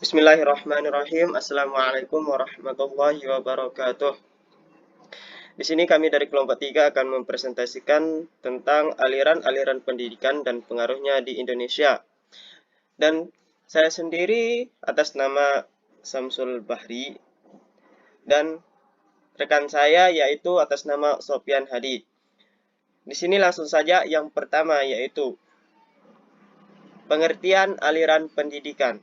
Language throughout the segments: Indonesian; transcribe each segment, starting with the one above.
Bismillahirrahmanirrahim. Assalamualaikum warahmatullahi wabarakatuh. Di sini kami dari kelompok 3 akan mempresentasikan tentang aliran-aliran pendidikan dan pengaruhnya di Indonesia. Dan saya sendiri atas nama Samsul Bahri dan rekan saya yaitu atas nama Sofyan Hadi. Di sini langsung saja yang pertama yaitu pengertian aliran pendidikan.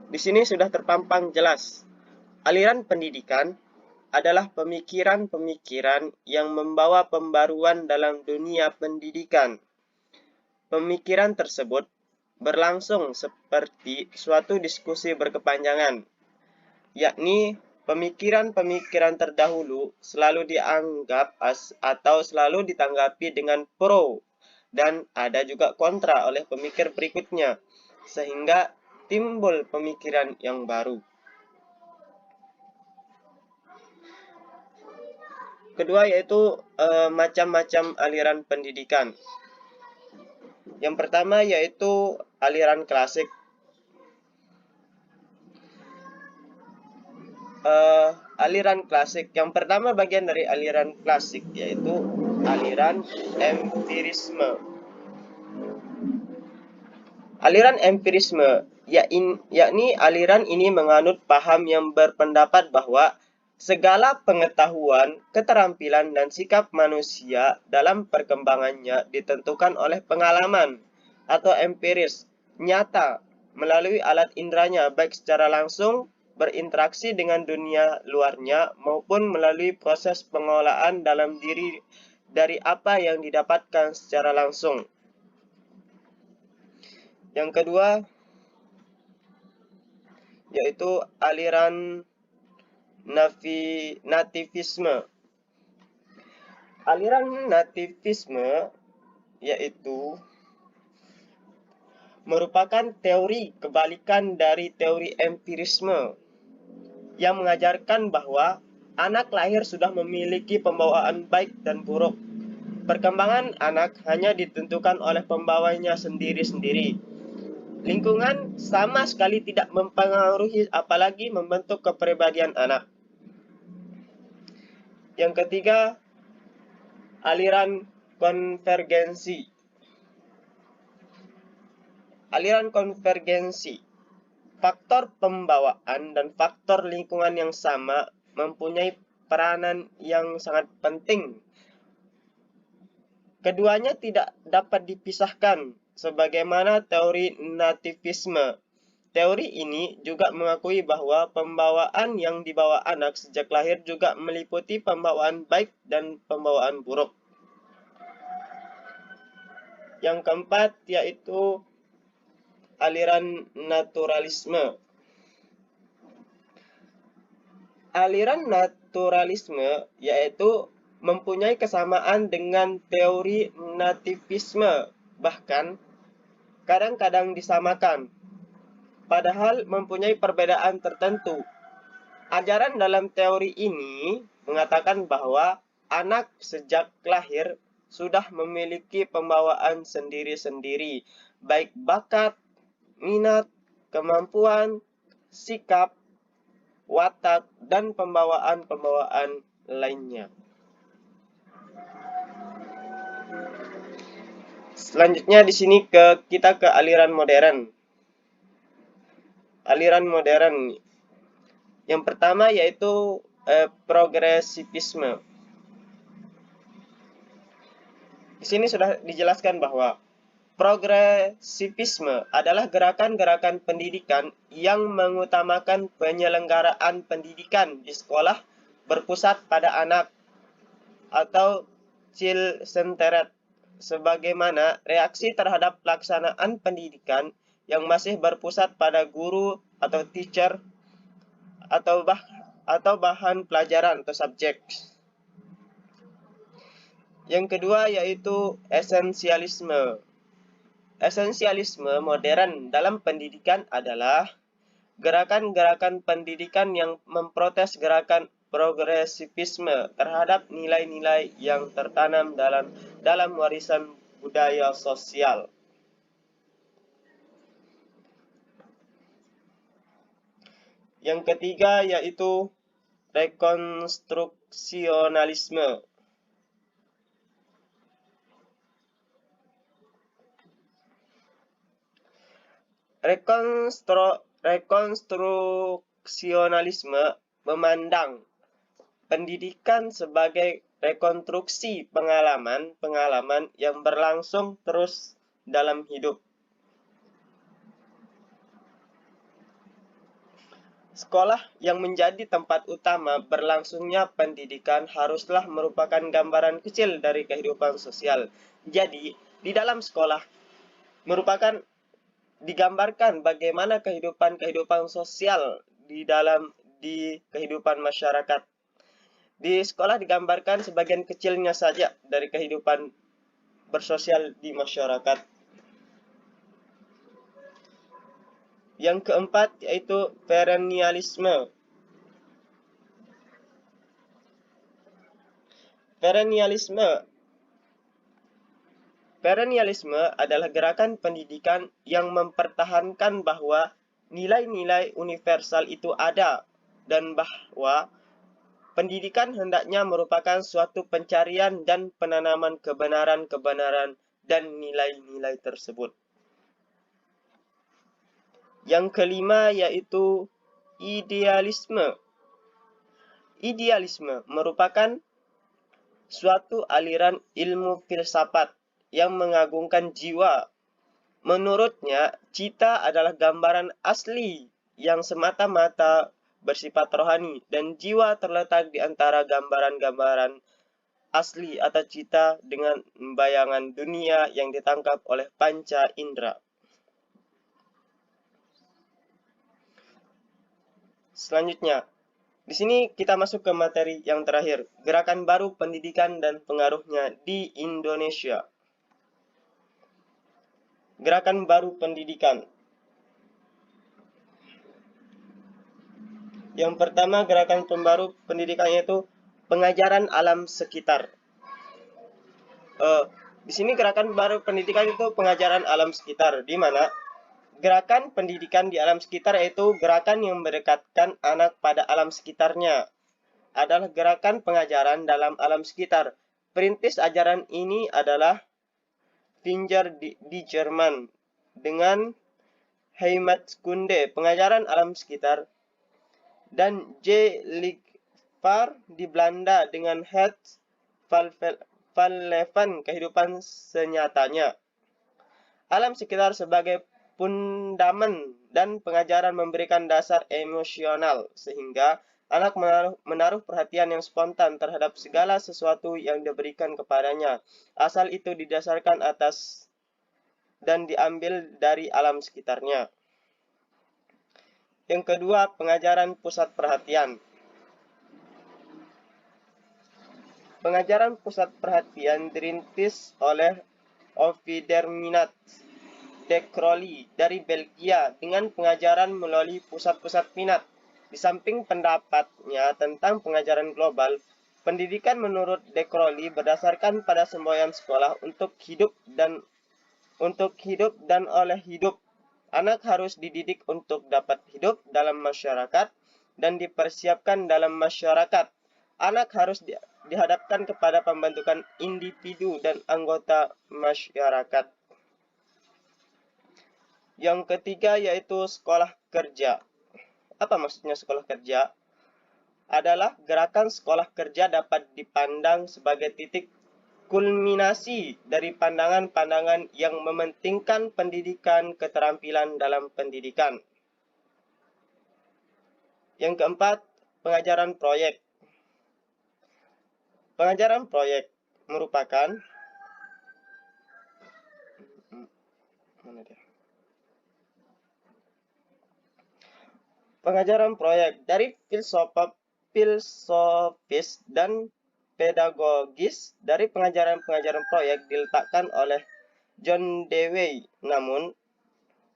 Di sini sudah terpampang jelas. Aliran pendidikan adalah pemikiran-pemikiran yang membawa pembaruan dalam dunia pendidikan. Pemikiran tersebut berlangsung seperti suatu diskusi berkepanjangan, yakni pemikiran-pemikiran terdahulu selalu dianggap atau selalu ditanggapi dengan pro dan ada juga kontra oleh pemikir berikutnya, sehingga timbul pemikiran yang baru. Kedua yaitu macam-macam aliran pendidikan. Yang pertama yaitu aliran klasik. Aliran klasik. Yang pertama bagian dari aliran klasik yaitu aliran empirisme. Aliran empirisme yakni aliran ini menganut paham yang berpendapat bahwa segala pengetahuan, keterampilan, dan sikap manusia dalam perkembangannya ditentukan oleh pengalaman atau empiris, nyata, melalui alat indranya baik secara langsung berinteraksi dengan dunia luarnya maupun melalui proses pengolahan dalam diri dari apa yang didapatkan secara langsung. Yang kedua yaitu aliran nativisme. Aliran nativisme yaitu merupakan teori kebalikan dari teori empirisme yang mengajarkan bahwa anak lahir sudah memiliki pembawaan baik dan buruk. Perkembangan anak hanya ditentukan oleh pembawanya sendiri-sendiri. Lingkungan sama sekali tidak mempengaruhi apalagi membentuk kepribadian anak. Yang ketiga, aliran konvergensi. Aliran konvergensi. Faktor pembawaan dan faktor lingkungan yang sama mempunyai peranan yang sangat penting. Keduanya tidak dapat dipisahkan sebagaimana teori nativisme. Teori ini juga mengakui bahwa pembawaan yang dibawa anak sejak lahir juga meliputi pembawaan baik dan pembawaan buruk. Yang keempat yaitu aliran naturalisme. Aliran naturalisme yaitu mempunyai kesamaan dengan teori nativisme, bahkan kadang-kadang disamakan, padahal mempunyai perbedaan tertentu. Ajaran dalam teori ini mengatakan bahwa anak sejak lahir sudah memiliki pembawaan sendiri-sendiri, baik bakat, minat, kemampuan, sikap, watak, dan pembawaan-pembawaan lainnya. Selanjutnya di sini kita ke aliran modern. Aliran modern. Yang pertama yaitu progresivisme. Di sini sudah dijelaskan bahwa progresivisme adalah gerakan-gerakan pendidikan yang mengutamakan penyelenggaraan pendidikan di sekolah berpusat pada anak atau child-centered, sebagaimana reaksi terhadap pelaksanaan pendidikan yang masih berpusat pada guru atau teacher atau bahan pelajaran atau subjek. Yang kedua yaitu esensialisme. Esensialisme modern dalam pendidikan adalah gerakan-gerakan pendidikan yang memprotes gerakan progresivisme terhadap nilai-nilai yang tertanam dalam warisan budaya sosial. Yang ketiga yaitu rekonstruksionalisme. Rekonstruksionalisme memandang pendidikan sebagai rekonstruksi pengalaman-pengalaman yang berlangsung terus dalam hidup. Sekolah yang menjadi tempat utama berlangsungnya pendidikan haruslah merupakan gambaran kecil dari kehidupan sosial. Jadi, di dalam sekolah merupakan digambarkan bagaimana kehidupan sosial di kehidupan masyarakat. Di sekolah digambarkan sebagian kecilnya saja dari kehidupan bersosial di masyarakat. Yang keempat yaitu perennialisme. Perennialisme adalah gerakan pendidikan yang mempertahankan bahwa nilai-nilai universal itu ada dan bahwa pendidikan hendaknya merupakan suatu pencarian dan penanaman kebenaran-kebenaran dan nilai-nilai tersebut. Yang kelima yaitu idealisme. Idealisme merupakan suatu aliran ilmu filsafat yang mengagungkan jiwa. Menurutnya, cita adalah gambaran asli yang semata-mata bersifat rohani dan jiwa terletak di antara gambaran-gambaran asli atau cita dengan bayangan dunia yang ditangkap oleh panca indera. Selanjutnya, di sini kita masuk ke materi yang terakhir, gerakan baru pendidikan dan pengaruhnya di Indonesia. Gerakan baru pendidikan. Yang pertama, gerakan pembaru pendidikan yaitu pengajaran alam sekitar. Di sini gerakan baru pendidikan itu pengajaran alam sekitar, di mana gerakan pendidikan di alam sekitar yaitu gerakan yang mendekatkan anak pada alam sekitarnya. Adalah gerakan pengajaran dalam alam sekitar. Perintis ajaran ini adalah Finger di Jerman dengan Heimatkunde, pengajaran alam sekitar, dan J. Ligvar di Belanda dengan Het van Leven, kehidupan senyatanya. Alam sekitar sebagai fundamen dan pengajaran memberikan dasar emosional sehingga anak menaruh perhatian yang spontan terhadap segala sesuatu yang diberikan kepadanya, asal itu didasarkan atas dan diambil dari alam sekitarnya. Yang kedua, pengajaran pusat perhatian. Pengajaran pusat perhatian dirintis oleh Oviderminat de Crowley dari Belgia dengan pengajaran melalui pusat-pusat minat. Di samping pendapatnya tentang pengajaran global, pendidikan menurut de Crowley berdasarkan pada semboyan sekolah untuk hidup dan oleh hidup. Anak harus dididik untuk dapat hidup dalam masyarakat dan dipersiapkan dalam masyarakat. Anak harus dihadapkan kepada pembentukan individu dan anggota masyarakat. Yang ketiga yaitu sekolah kerja. Apa maksudnya sekolah kerja? Adalah gerakan sekolah kerja dapat dipandang sebagai titik kulminasi dari pandangan-pandangan yang mementingkan pendidikan keterampilan dalam pendidikan. Yang keempat, pengajaran proyek. Pengajaran proyek merupakan pengajaran proyek dari filosofis dan pedagogis dari pengajaran proyek diletakkan oleh John Dewey, namun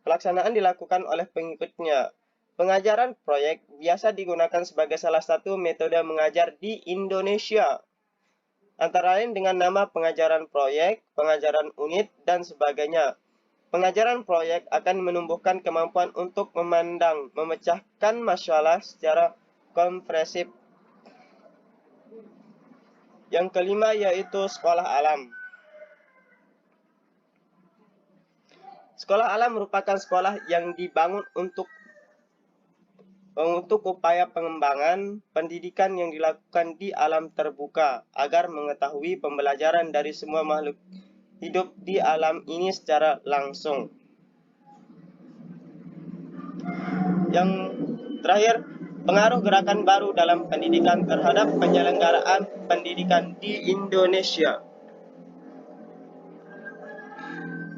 pelaksanaan dilakukan oleh pengikutnya. Pengajaran proyek biasa digunakan sebagai salah satu metode mengajar di Indonesia, antara lain dengan nama pengajaran proyek, pengajaran unit, dan sebagainya. Pengajaran proyek akan menumbuhkan kemampuan untuk memandang, memecahkan masalah secara komprehensif. Yang kelima yaitu sekolah alam. Sekolah alam merupakan sekolah yang dibangun untuk upaya pengembangan pendidikan yang dilakukan di alam terbuka agar mengetahui pembelajaran dari semua makhluk hidup di alam ini secara langsung. Yang terakhir, pengaruh gerakan baru dalam pendidikan terhadap penyelenggaraan pendidikan di Indonesia.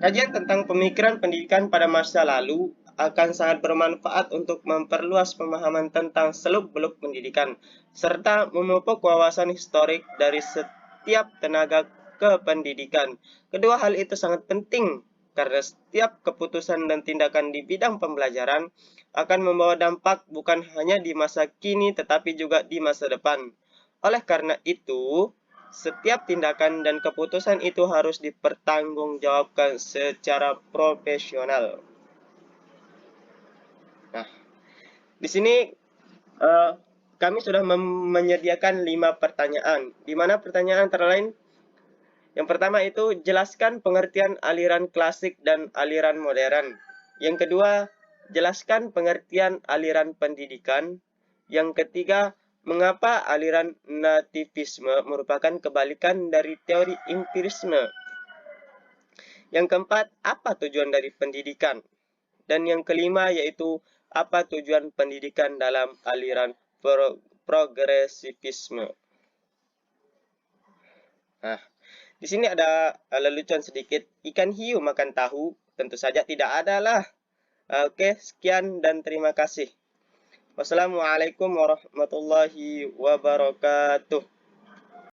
Kajian tentang pemikiran pendidikan pada masa lalu akan sangat bermanfaat untuk memperluas pemahaman tentang seluk-beluk pendidikan, serta memupuk wawasan historik dari setiap tenaga kependidikan. Kedua hal itu sangat penting, karena setiap keputusan dan tindakan di bidang pembelajaran akan membawa dampak bukan hanya di masa kini, tetapi juga di masa depan. Oleh karena itu, setiap tindakan dan keputusan itu harus dipertanggungjawabkan secara profesional. Nah, di sini kami sudah menyediakan 5 pertanyaan, di mana pertanyaan antara lain yang pertama itu jelaskan pengertian aliran klasik dan aliran modern. Yang kedua, jelaskan pengertian aliran pendidikan. Yang ketiga, mengapa aliran nativisme merupakan kebalikan dari teori empirisme? Yang keempat, apa tujuan dari pendidikan? Dan yang kelima yaitu apa tujuan pendidikan dalam aliran progresivisme? Nah, di sini ada lelucon sedikit. Ikan hiu makan tahu? Tentu saja tidak ada lah. Oke, sekian dan terima kasih. Wassalamualaikum warahmatullahi wabarakatuh.